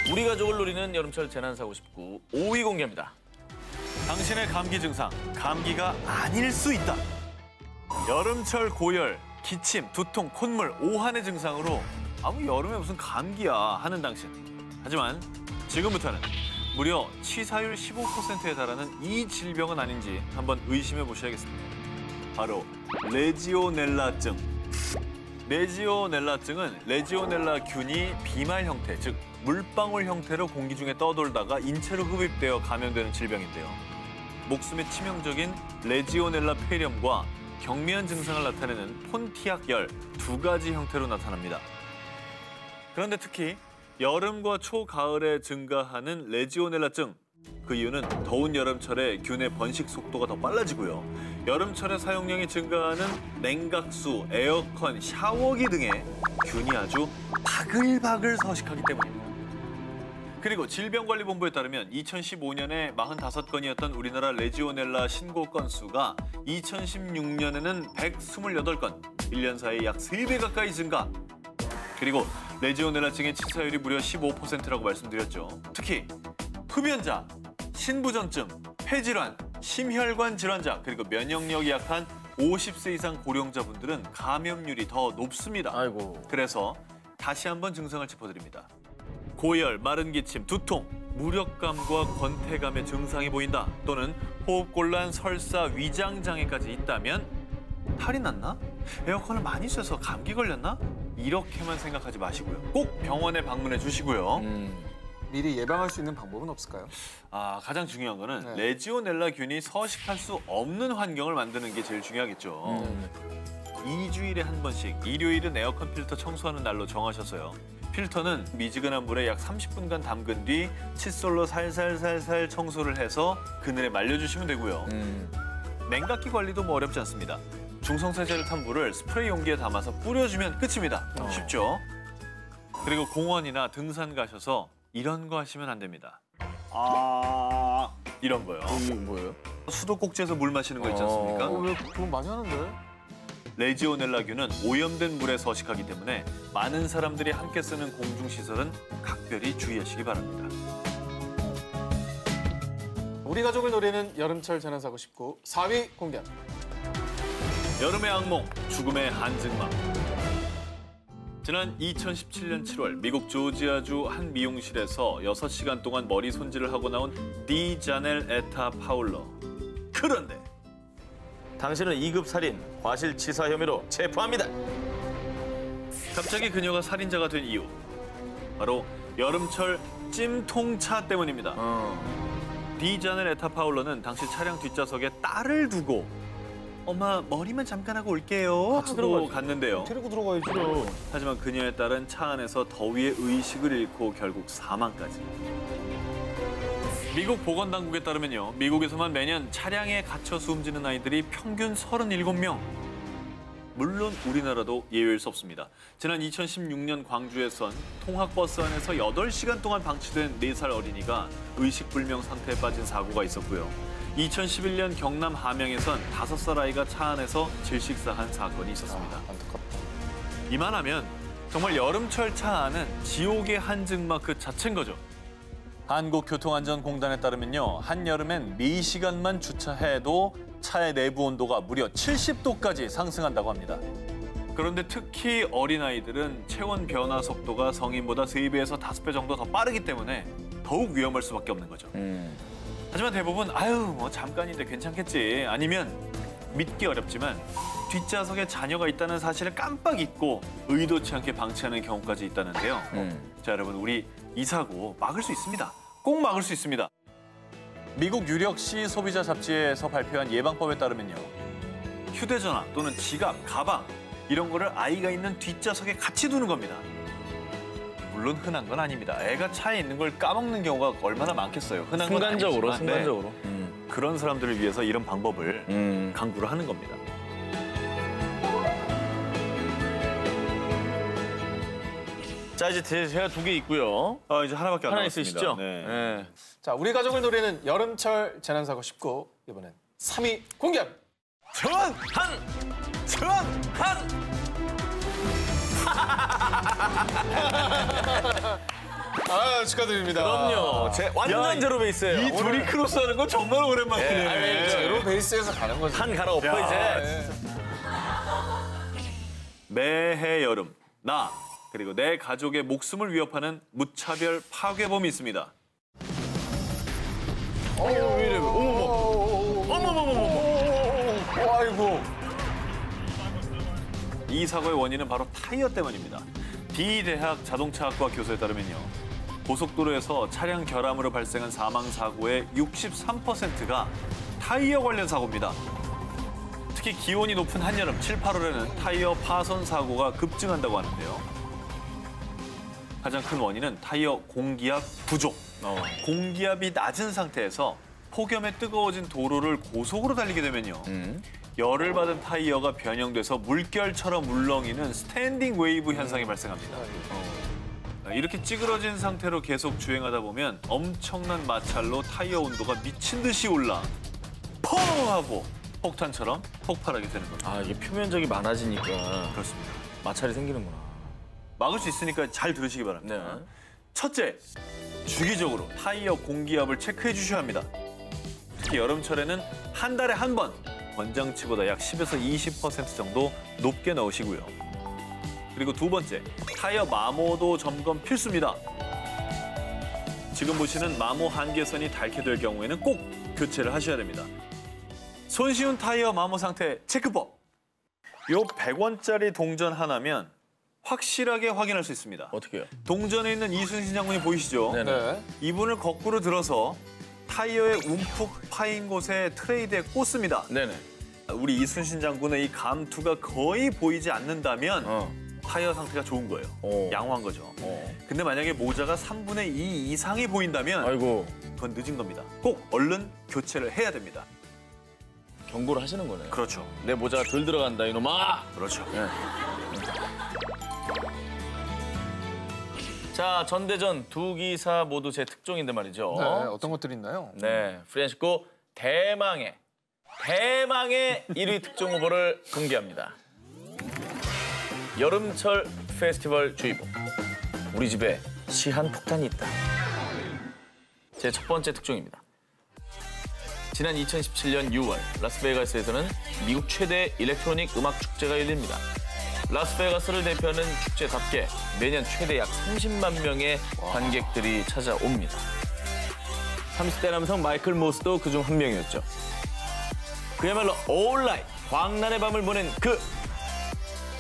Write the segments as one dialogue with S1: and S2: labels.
S1: 우리 가족을 노리는 여름철 재난사고 19 5위 공개입니다.
S2: 당신의 감기 증상, 감기가 아닐 수 있다. 여름철 고열, 기침, 두통, 콧물, 오한의 증상으로 여름에 무슨 감기야 하는 당신. 하지만 지금부터는 무려 치사율 15%에 달하는 이 질병은 아닌지 한번 의심해 보셔야겠습니다. 바로 레지오넬라증. 레지오넬라증은 레지오넬라균이 비말 형태, 즉 물방울 형태로 공기 중에 떠돌다가 인체로 흡입되어 감염되는 질병인데요. 목숨에 치명적인 레지오넬라 폐렴과 경미한 증상을 나타내는 폰티악 열 두 가지 형태로 나타납니다. 그런데 특히 여름과 초가을에 증가하는 레지오넬라증, 그 이유는 더운 여름철에 균의 번식 속도가 더 빨라지고요. 여름철에 사용량이 증가하는 냉각수, 에어컨, 샤워기 등에 균이 아주 바글바글 서식하기 때문입니다. 그리고 질병관리본부에 따르면 2015년에 45건이었던 우리나라 레지오넬라 신고 건수가 2016년에는 128건, 1년 사이 약 3배 가까이 증가. 그리고 레지오넬라증의 치사율이 무려 15%라고 말씀드렸죠. 특히 흡연자, 신부전증, 폐질환, 심혈관 질환자, 그리고 면역력이 약한 50세 이상 고령자분들은 감염률이 더 높습니다.
S1: 아이고.
S2: 그래서 다시 한번 증상을 짚어드립니다. 고열, 마른 기침, 두통, 무력감과 권태감의 증상이 보인다. 또는 호흡곤란, 설사, 위장장애까지 있다면 탈이 났나? 에어컨을 많이 쐬서 감기 걸렸나? 이렇게만 생각하지 마시고요. 꼭 병원에 방문해 주시고요.
S3: 미리 예방할 수 있는 방법은 없을까요?
S2: 가장 중요한 거는 레지오넬라균이 서식할 수 없는 환경을 만드는 게 제일 중요하겠죠. 2주일에 한 번씩 일요일은 에어컨 필터 청소하는 날로 정하셔서요. 필터는 미지근한 물에 약 30분간 담근 뒤 칫솔로 살살살살 청소를 해서 그늘에 말려주시면 되고요. 냉각기 관리도 어렵지 않습니다. 중성세제를 탄 물을 스프레이 용기에 담아서 뿌려주면 끝입니다. 쉽죠? 그리고 공원이나 등산 가셔서 이런 거 하시면 안 됩니다. 이런 거요.
S3: 이게 뭐예요?
S2: 수도꼭지에서 물 마시는 거 있지 않습니까?
S3: 왜 그건 많이 하는데?
S2: 레지오넬라균은 오염된 물에 서식하기 때문에 많은 사람들이 함께 쓰는 공중시설은 각별히 주의하시기 바랍니다.
S3: 우리 가족을 노리는 여름철 재난사고 19 4위 공개합니다.
S2: 여름의 악몽, 죽음의 한증막. 지난 2017년 7월 미국 조지아주 한 미용실에서 6시간 동안 머리 손질을 하고 나온 디 자넬 에타 파울러. 그런데
S1: 당신은 2급 살인, 과실치사 혐의로 체포합니다.
S2: 갑자기 그녀가 살인자가 된 이유. 바로 여름철 찜통차 때문입니다. 디 자넬 에타 파울러는 당시 차량 뒷좌석에 딸을 두고 엄마 머리만 잠깐 하고 올게요 하고 갔는데요.
S3: 데리고 들어가야죠.
S2: 하지만 그녀의 딸은 차 안에서 더위에 의식을 잃고 결국 사망까지. 미국 보건당국에 따르면요. 미국에서만 매년 차량에 갇혀 숨지는 아이들이 평균 37명. 물론 우리나라도 예외일 수 없습니다. 지난 2016년 광주에선 통학버스 안에서 8시간 동안 방치된 4살 어린이가 의식불명 상태에 빠진 사고가 있었고요. 2011년 경남 함양에선 5살 아이가 차 안에서 질식사한 사건이 있었습니다.
S3: 안타깝다.
S2: 이만하면 정말 여름철 차 안은 지옥의 한증막 그 자체인 거죠. 한국교통안전공단에 따르면요. 한여름엔 4시간만 주차해도 차의 내부 온도가 무려 70도까지 상승한다고 합니다. 그런데 특히 어린아이들은 체온 변화 속도가 성인보다 3배에서 5배 정도 더 빠르기 때문에 더욱 위험할 수밖에 없는 거죠. 하지만 대부분 잠깐인데 괜찮겠지, 아니면 믿기 어렵지만 뒷좌석에 자녀가 있다는 사실을 깜빡 잊고 의도치 않게 방치하는 경우까지 있다는데요. 자, 여러분, 우리 이 사고 막을 수 있습니다. 꼭 막을 수 있습니다. 미국 유력시 소비자 잡지에서 발표한 예방법에 따르면요. 휴대전화 또는 지갑, 가방 이런 거를 아이가 있는 뒷좌석에 같이 두는 겁니다. 물론 흔한 건 아닙니다. 애가 차에 있는 걸 까먹는 경우가 얼마나 많겠어요. 흔한 건
S1: 순간적으로,
S2: 아니지만,
S1: 순간적으로.
S2: 그런 사람들을 위해서 이런 방법을 강구를 하는 겁니다.
S1: 자, 이제 제가 2개 있고요.
S2: 이제 하나밖에 안
S1: 하나
S2: 남았습니다.
S1: 있으시죠?
S2: 네.
S3: 자, 우리 가족을 노리는 여름철 재난사고 19 이번엔 3위 공개합니다. 아, 축하드립니다.
S1: 그럼요. 제 완전 제로 베이스예요.
S2: 이 둘이 크로스하는 건 정말 오랜만이네.
S1: 아니,
S3: 제로 베이스에서 가는 거지.
S1: 한 갈아엎어 이제.
S3: 네.
S2: 매해 여름 나 그리고 내 가족의 목숨을 위협하는 무차별 파괴범이 있습니다.
S1: 왜 이래? 어머머머머.
S3: 아이고.
S2: 이 사고의 원인은 바로 타이어 때문입니다. D대학 자동차학과 교수에 따르면요. 고속도로에서 차량 결함으로 발생한 사망 사고의 63%가 타이어 관련 사고입니다. 특히 기온이 높은 한여름 7, 8월에는 타이어 파손 사고가 급증한다고 하는데요. 가장 큰 원인은 타이어 공기압 부족. 공기압이 낮은 상태에서 폭염에 뜨거워진 도로를 고속으로 달리게 되면요. 열을 받은 타이어가 변형돼서 물결처럼 물렁이는 스탠딩 웨이브 현상이 발생합니다. 이렇게 찌그러진 상태로 계속 주행하다 보면 엄청난 마찰로 타이어 온도가 미친 듯이 올라 펑 하고 폭탄처럼 폭발하게 되는 겁니다.
S1: 아, 이게 표면적이 많아지니까
S2: 그렇습니다.
S1: 마찰이 생기는구나.
S2: 막을 수 있으니까 잘 들으시기 바랍니다.
S1: 네.
S2: 첫째, 주기적으로 타이어 공기압을 체크해 주셔야 합니다. 특히 여름철에는 한 달에 한 번 권장치보다 약 10에서 20% 정도 높게 넣으시고요. 그리고 두 번째, 타이어 마모도 점검 필수입니다. 지금 보시는 마모 한계선이 닳게 될 경우에는 꼭 교체를 하셔야 됩니다. 손쉬운 타이어 마모 상태 체크법. 요 100원짜리 동전 하나면 확실하게 확인할 수 있습니다.
S1: 어떻게요?
S2: 동전에 있는 이순신 장군이 보이시죠?
S1: 네네.
S3: 네.
S2: 이분을 거꾸로 들어서 타이어의 움푹 파인 곳에 트레이드에 꽂습니다.
S1: 네네.
S2: 우리 이순신 장군의 이 감투가 거의 보이지 않는다면 타이어 상태가 좋은 거예요. 양호한 거죠. 근데 만약에 모자가 3분의 2 이상이 보인다면
S1: 아이고,
S2: 그건 늦은 겁니다. 꼭 얼른 교체를 해야 됩니다.
S1: 경고를 하시는 거네요.
S2: 그렇죠.
S1: 내 모자가 덜 들어간다, 이놈아.
S2: 그렇죠.
S1: 자, 전대전 두 기사 모두 제 특종인데 말이죠.
S3: 네, 어떤 것들이 있나요?
S1: 네, 프렌시코 대망의 1위 특종 후보를 공개합니다. 여름철 페스티벌 주의보. 우리 집에 시한 폭탄이 있다. 제 첫 번째 특종입니다. 지난 2017년 6월 라스베가스에서는 미국 최대 일렉트로닉 음악 축제가 열립니다. 라스베가스를 대표하는 축제답게 매년 최대 약 30만 명의 관객들이 찾아옵니다. 30대 남성 마이클 모스도 그중 한 명이었죠. 그야말로 올라이 광란의 밤을 보낸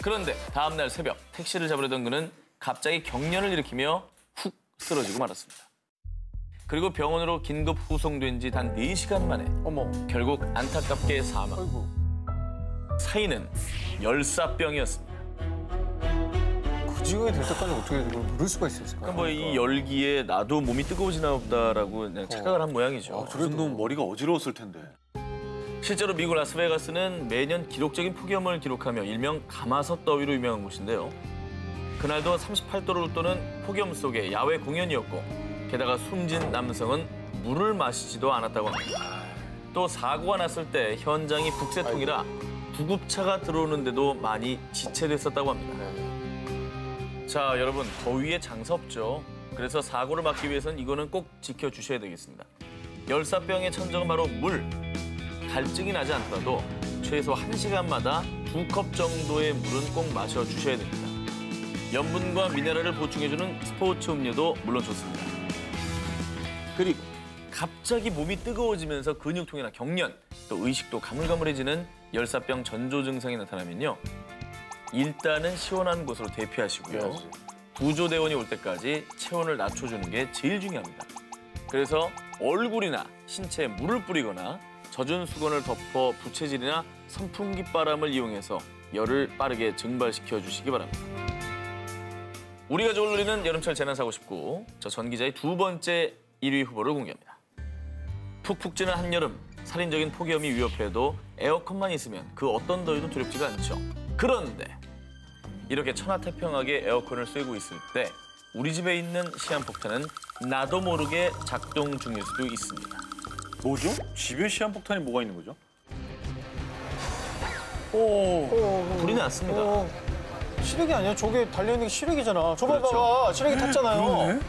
S1: 그런데 다음 날 새벽 택시를 잡으려던 그는 갑자기 경련을 일으키며 훅 쓰러지고 말았습니다. 그리고 병원으로 긴급 후송된 지 단 4시간 만에
S3: 어머.
S1: 결국 안타깝게 사망.
S3: 아이고.
S1: 사인은 열사병이었습니다.
S3: 그 지경이 될 때까지 어떻게 그걸 모를 수가 있었을까요?
S1: 그러니까 뭐 이 열기에 나도 몸이 뜨거워지나 보다라고 그냥 착각을 한 모양이죠.
S2: 그 정도면 머리가 어지러웠을 텐데.
S1: 실제로 미국 라스베가스는 매년 기록적인 폭염을 기록하며 일명 가마솥 더위로 유명한 곳인데요. 그날도 38도를 웃도는 폭염 속의 야외 공연이었고 게다가 숨진 남성은 물을 마시지도 않았다고 합니다. 또 사고가 났을 때 현장이 북새통이라 구급차가 들어오는데도 많이 지체됐었다고 합니다. 자, 여러분, 더위에 장사 없죠. 그래서 사고를 막기 위해서는 이거는 꼭 지켜주셔야 되겠습니다. 열사병의 천적은 바로 물. 갈증이 나지 않더라도 최소 1시간마다 2컵 정도의 물은 꼭 마셔주셔야 됩니다. 염분과 미네랄을 보충해주는 스포츠 음료도 물론 좋습니다. 그리고 갑자기 몸이 뜨거워지면서 근육통이나 경련, 또 의식도 가물가물해지는 열사병 전조 증상이 나타나면요. 일단은 시원한 곳으로 대피하시고요. 구조대원이 올 때까지 체온을 낮춰주는 게 제일 중요합니다. 그래서 얼굴이나 신체에 물을 뿌리거나 젖은 수건을 덮어 부채질이나 선풍기 바람을 이용해서 열을 빠르게 증발시켜 주시기 바랍니다. 우리 가족을 누리는 여름철 재난사고 19, 저 전 기자의 두 번째 1위 후보를 공개합니다. 푹푹 찌는 한여름, 살인적인 폭염이 위협해도 에어컨만 있으면 그 어떤 더위도 두렵지가 않죠. 그런데 이렇게 천하태평하게 에어컨을 쐬고 있을 때 우리 집에 있는 시한폭탄은 나도 모르게 작동 중일 수도 있습니다.
S2: 뭐죠? 집에 시한폭탄이 뭐가 있는 거죠?
S1: 불이 났습니다.
S3: 시래기 아니야? 저게 달려있는 게 시래기잖아. 저거 봐봐. 시래기 탔잖아요.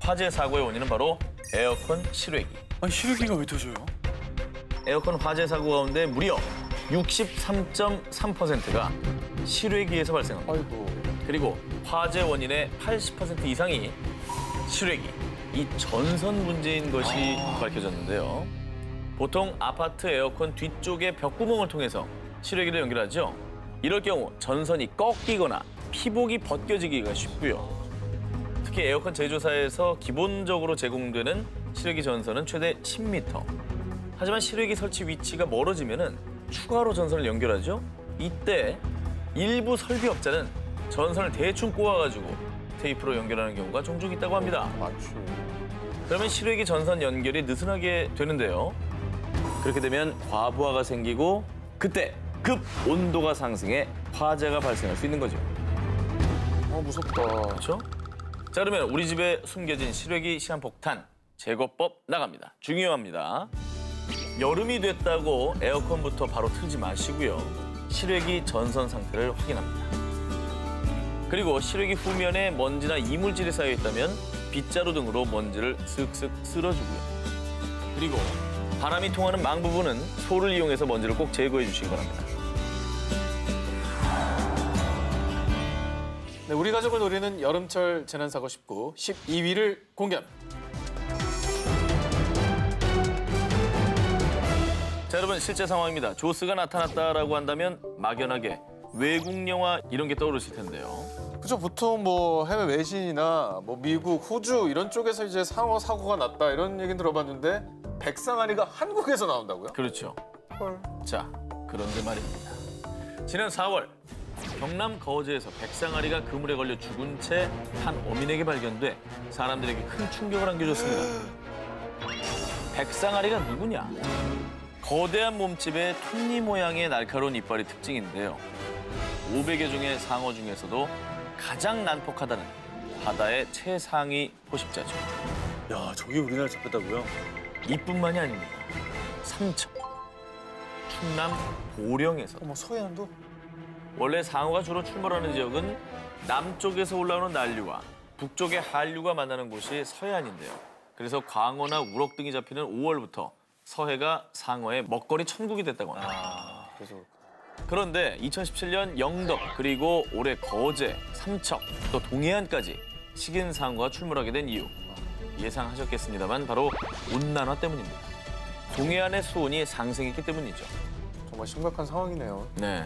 S1: 화재 사고의 원인은 바로 에어컨 실외기.
S2: 아니 실외기가 왜 터져요?
S1: 에어컨 화재 사고 가운데 무려 63.3%가 실외기에서 발생합니다.
S3: 아이고.
S1: 그리고 화재 원인의 80% 이상이 실외기, 이 전선 문제인 것이 밝혀졌는데요. 보통 아파트 에어컨 뒤쪽의 벽구멍을 통해서 실외기를 연결하죠. 이럴 경우 전선이 꺾이거나 피복이 벗겨지기가 쉽고요. 특히 에어컨 제조사에서 기본적으로 제공되는 실외기 전선은 최대 10m. 하지만 실외기 설치 위치가 멀어지면은 추가로 전선을 연결하죠. 이때 일부 설비업자는 전선을 대충 꼬아가지고 테이프로 연결하는 경우가 종종 있다고 합니다.
S3: 많지.
S1: 그러면 실외기 전선 연결이 느슨하게 되는데요. 그렇게 되면 과부하가 생기고 그때 급 온도가 상승해 화재가 발생할 수 있는 거죠.
S3: 무섭다.
S1: 그렇죠? 자, 그러면 우리 집에 숨겨진 실외기 시한폭탄 제거법 나갑니다. 중요합니다. 여름이 됐다고 에어컨부터 바로 틀지 마시고요. 실외기 전선 상태를 확인합니다. 그리고 실외기 후면에 먼지나 이물질이 쌓여 있다면 빗자루 등으로 먼지를 슥슥 쓸어주고요. 그리고 바람이 통하는 망 부분은 소를 이용해서 먼지를 꼭 제거해 주시기 바랍니다.
S3: 네, 우리 가족을 노리는 여름철 재난사고 19, 12위를 공개합니다.
S1: 자, 여러분 실제 상황입니다. 조스가 나타났다라고 한다면 막연하게 외국 영화 이런 게 떠오르실 텐데요.
S3: 그죠, 보통 뭐 해외 외신이나 뭐 미국, 호주 이런 쪽에서 이제 상어 사고가 났다 이런 얘기는 들어봤는데 백상아리가 한국에서 나온다고요?
S1: 그렇죠.
S3: 헐.
S1: 자, 그런데 말입니다. 지난 4월 경남 거제에서 백상아리가 그물에 걸려 죽은 채 한 어민에게 발견돼 사람들에게 큰 충격을 안겨줬습니다. 백상아리가 누구냐? 거대한 몸집에 톱니 모양의 날카로운 이빨이 특징인데요. 500여 종의 상어 중에서도 가장 난폭하다는 바다의 최상위 포식자죠.
S2: 야, 저게 우리나라에 잡혔다고요?
S1: 이뿐만이 아닙니다. 삼척, 충남 보령에서
S3: 어머, 서해안도?
S1: 원래 상어가 주로 출몰하는 지역은 남쪽에서 올라오는 난류와 북쪽의 한류가 만나는 곳이 서해안인데요. 그래서 광어나 우럭 등이 잡히는 5월부터 서해가 상어의 먹거리 천국이 됐다고 합니다.
S3: 그래서
S1: 그런데 2017년 영덕 그리고 올해 거제, 삼척 또 동해안까지 식인 상어가 출몰하게 된 이유 예상하셨겠습니다만 바로 온난화 때문입니다. 동해안의 수온이 상승했기 때문이죠.
S3: 정말 심각한 상황이네요.
S1: 네.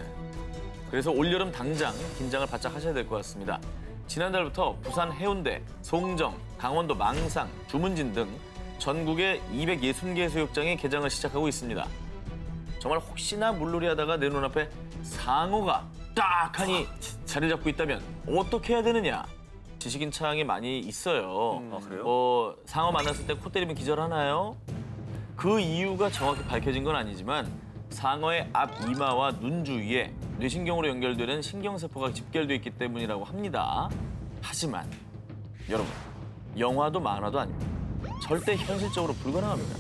S1: 그래서 올여름 당장 긴장을 바짝 하셔야 될 것 같습니다. 지난달부터 부산 해운대, 송정, 강원도 망상, 주문진 등 전국의 260개 해수욕장이 개장을 시작하고 있습니다. 정말 혹시나 물놀이 하다가 내 눈앞에 상어가 딱 하니 자리 잡고 있다면 어떻게 해야 되느냐? 지식인 창이 많이 있어요.
S2: 그래요?
S1: 상어 만났을 때 코 때리면 기절하나요? 그 이유가 정확히 밝혀진 건 아니지만 상어의 앞 이마와 눈 주위에 뇌신경으로 연결되는 신경세포가 집결돼 있기 때문이라고 합니다. 하지만 여러분, 영화도 만화도 아닙니다. 절대 현실적으로 불가능합니다.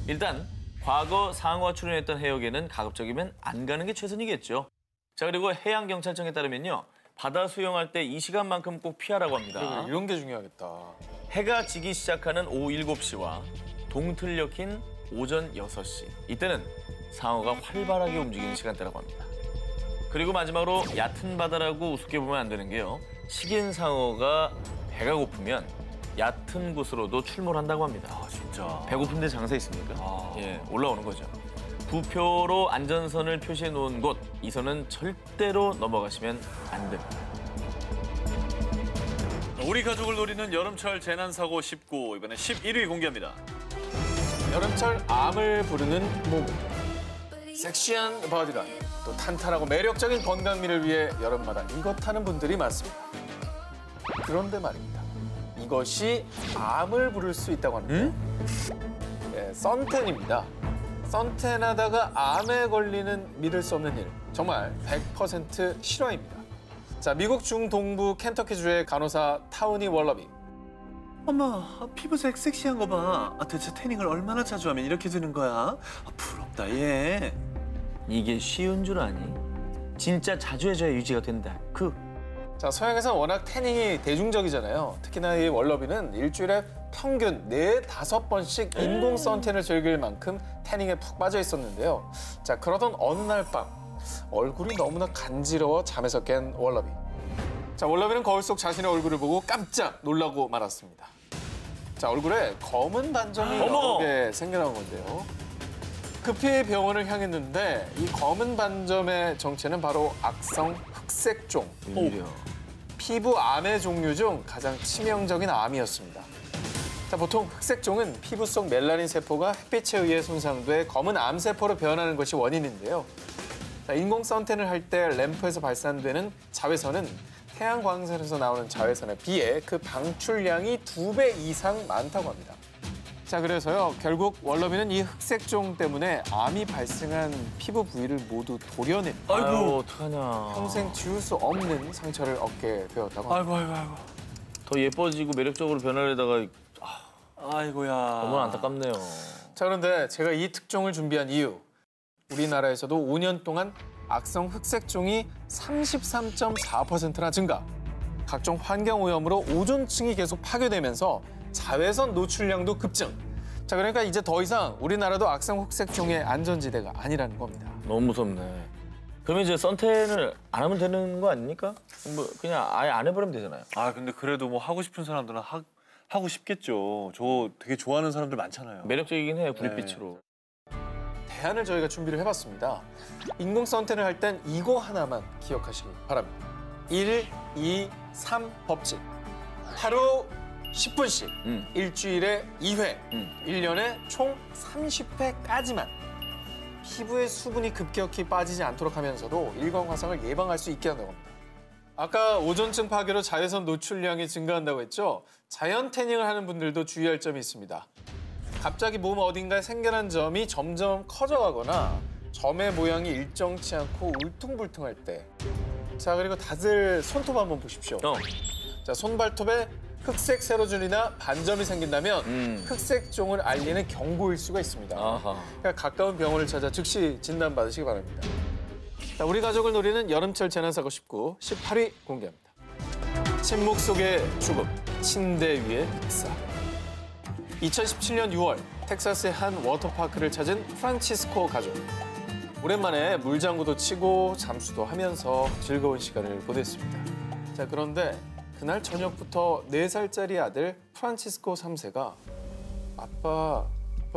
S1: 일단 과거 상어가 출연했던 해역에는 가급적이면 안 가는 게 최선이겠죠. 자, 그리고 해양경찰청에 따르면요. 바다 수영할 때 이 시간만큼 꼭 피하라고 합니다.
S3: 이런 게 중요하겠다.
S1: 해가 지기 시작하는 오후 7시와 동틀려 킨 오전 6시. 이때는 상어가 활발하게 움직이는 시간대라고 합니다. 그리고 마지막으로 얕은 바다라고 우습게 보면 안 되는 게요. 식인 상어가 배가 고프면 얕은 곳으로도 출몰한다고 합니다.
S2: 아, 진짜.
S1: 배고픈데 장사 있습니까? 예, 올라오는 거죠. 부표로 안전선을 표시해 놓은 곳, 이 선은 절대로 넘어가시면 안 됩니다.
S2: 우리 가족을 노리는 여름철 재난사고 19, 이번에 11위 공개합니다.
S3: 여름철 암을 부르는 모모. 섹시한 바디랑 또 탄탄하고 매력적인 건강미를 위해 여름마다 이것 하는 분들이 많습니다. 그런데 말입니다. 이것이 암을 부를 수 있다고 하는데 네, 선탠입니다. 선탠하다가 암에 걸리는 믿을 수 없는 일. 정말 100% 실화입니다. 자, 미국 중동부 켄터키주의 간호사 타우니 월러비.
S4: 엄마, 피부색 섹시한 거 봐. 대체 태닝을 얼마나 자주 하면 이렇게 되는 거야? 부럽다, 얘.
S1: 이게 쉬운 줄 아니? 진짜 자주 해줘야 유지가 된다.
S3: 자, 서양에서는 워낙 태닝이 대중적이잖아요. 특히나 이 월러비는 일주일에 평균 4~5번씩 인공 선탠을 즐길 만큼 태닝에 푹 빠져 있었는데요. 자, 그러던 어느 날 밤 얼굴이 너무나 간지러워 잠에서 깬 월러비. 자, 월러비는 거울 속 자신의 얼굴을 보고 깜짝 놀라고 말았습니다. 자, 얼굴에 검은 반점이 여러 개 생겨난 건데요. 급히 병원을 향했는데 이 검은 반점의 정체는 바로 악성 흑색종. 피부 암의 종류 중 가장 치명적인 암이었습니다. 자, 보통 흑색종은 피부 속 멜라닌 세포가 햇빛에 의해 손상돼 검은 암세포로 변하는 것이 원인인데요. 자, 인공 선탠을 할 때 램프에서 발산되는 자외선은 태양 광선에서 나오는 자외선에 비해 그 방출량이 2배 이상 많다고 합니다. 자, 그래서요, 결국 월러비는 이 흑색종 때문에 암이 발생한 피부 부위를 모두 도려냅니다.
S1: 아이고, 어떡하냐.
S3: 평생 지울 수 없는 상처를 얻게 되었다고 합니다.
S2: 아이고.
S1: 더 예뻐지고 매력적으로 변하려다가
S2: 아이고야.
S1: 너무 안타깝네요.
S3: 자, 그런데 제가 이 특종을 준비한 이유. 우리나라에서도 5년 동안 악성 흑색종이 33.4%나 증가. 각종 환경오염으로 오존층이 계속 파괴되면서 자외선 노출량도 급증. 자, 그러니까 이제 더 이상 우리나라도 악성 흑색종의 안전지대가 아니라는 겁니다.
S1: 너무 무섭네. 그러면 이제 선탠을 안 하면 되는 거 아닙니까? 뭐 그냥 아예 안 해버리면 되잖아요.
S2: 아, 근데 그래도 뭐 하고 싶은 사람들은 하고 싶겠죠. 저 되게 좋아하는 사람들 많잖아요.
S1: 매력적이긴 해요, 구릿빛으로.
S3: 대안을 저희가 준비를 해봤습니다. 인공 선탠을 할 땐 이거 하나만 기억하시기 바랍니다. 1, 2, 3 법칙. 하루 10분씩, 일주일에 2회, 1년에 총 30회까지만 피부에 수분이 급격히 빠지지 않도록 하면서도 일광화상을 예방할 수 있게 한다고 합니다. 아까 오존층 파괴로 자외선 노출량이 증가한다고 했죠? 자연 태닝을 하는 분들도 주의할 점이 있습니다. 갑자기 몸 어딘가에 생겨난 점이 점점 커져가거나 점의 모양이 일정치 않고 울퉁불퉁할 때. 자, 그리고 다들 손톱 한번 보십시오. 자, 손발톱에 흑색 세로줄이나 반점이 생긴다면 흑색종을 알리는 경고일 수가 있습니다. 그러니까 가까운 병원을 찾아 즉시 진단받으시기 바랍니다. 자, 우리 가족을 노리는 여름철 재난사고 19, 18위 공개합니다. 침묵 속의 죽음, 침대 위의 흑사. 2017년 6월 텍사스의 한 워터파크를 찾은 프란치스코 가족. 오랜만에 물장구도 치고 잠수도 하면서 즐거운 시간을 보냈습니다. 자, 그런데 그날 저녁부터 4살짜리 아들 프란치스코 3세가 아빠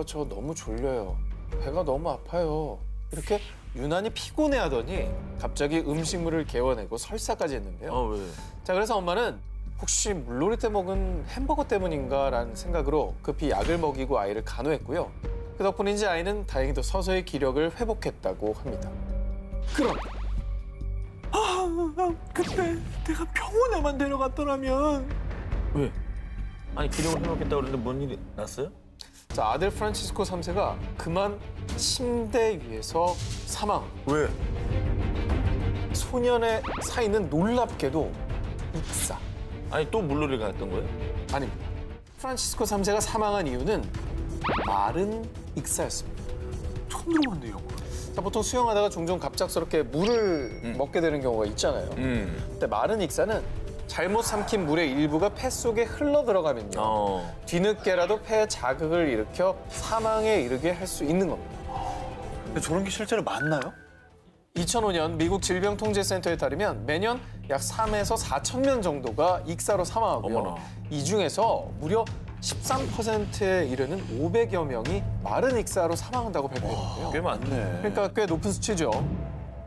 S3: 저 너무 졸려요. 배가 너무 아파요. 이렇게 유난히 피곤해하더니 갑자기 음식물을 개워내고 설사까지 했는데요.
S1: 왜?
S3: 자, 그래서 엄마는 혹시 물놀이 때 먹은 햄버거 때문인가라는 생각으로 급히 약을 먹이고 아이를 간호했고요. 그 덕분인지 아이는 다행히도 서서히 기력을 회복했다고 합니다. 그럼 그때 내가 병원에만 데려갔더라면.
S1: 왜? 아니 기력을 회복했다고 그러는데 뭔 일이 났어요?
S3: 자, 아들 프란치스코 3세가 그만 침대 위에서 사망.
S2: 왜?
S3: 소년의 사인은 놀랍게도 익사.
S1: 아니 또 물놀이를 갔던 거예요?
S3: 아닙니다. 프란치스코 3세가 사망한 이유는 마른 익사였습니다.
S2: 처음 들어봤네요.
S3: 자, 보통 수영하다가 종종 갑작스럽게 물을 먹게 되는 경우가 있잖아요. 근데 마른 익사는 잘못 삼킨 물의 일부가 폐 속에 흘러 들어가면요. 뒤늦게라도 폐에 자극을 일으켜 사망에 이르게 할 수 있는 겁니다.
S2: 근데 저런 게 실제로 맞나요?
S3: 2005년 미국 질병통제센터에 따르면 매년 약 3에서 4천 명 정도가 익사로 사망하고요.
S1: 어머나.
S3: 이 중에서 무려 13%에 이르는 500여 명이 마른 익사로 사망한다고 발표했는데요.
S2: 꽤 많네.
S3: 그러니까 꽤 높은 수치죠.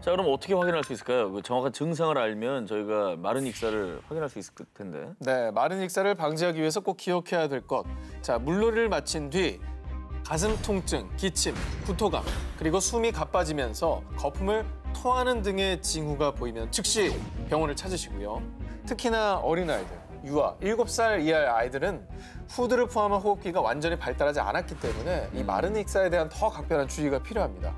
S1: 자, 그럼 어떻게 확인할 수 있을까요? 그 정확한 증상을 알면 저희가 마른 익사를 확인할 수 있을 텐데.
S3: 네, 마른 익사를 방지하기 위해서 꼭 기억해야 될 것. 자, 물놀이를 마친 뒤 가슴 통증, 기침, 구토감, 그리고 숨이 가빠지면서 거품을 토하는 등의 징후가 보이면 즉시 병원을 찾으시고요. 특히나 어린아이들, 유아, 7살 이하의 아이들은 후드를 포함한 호흡기가 완전히 발달하지 않았기 때문에 이 마른 익사에 대한 더 각별한 주의가 필요합니다.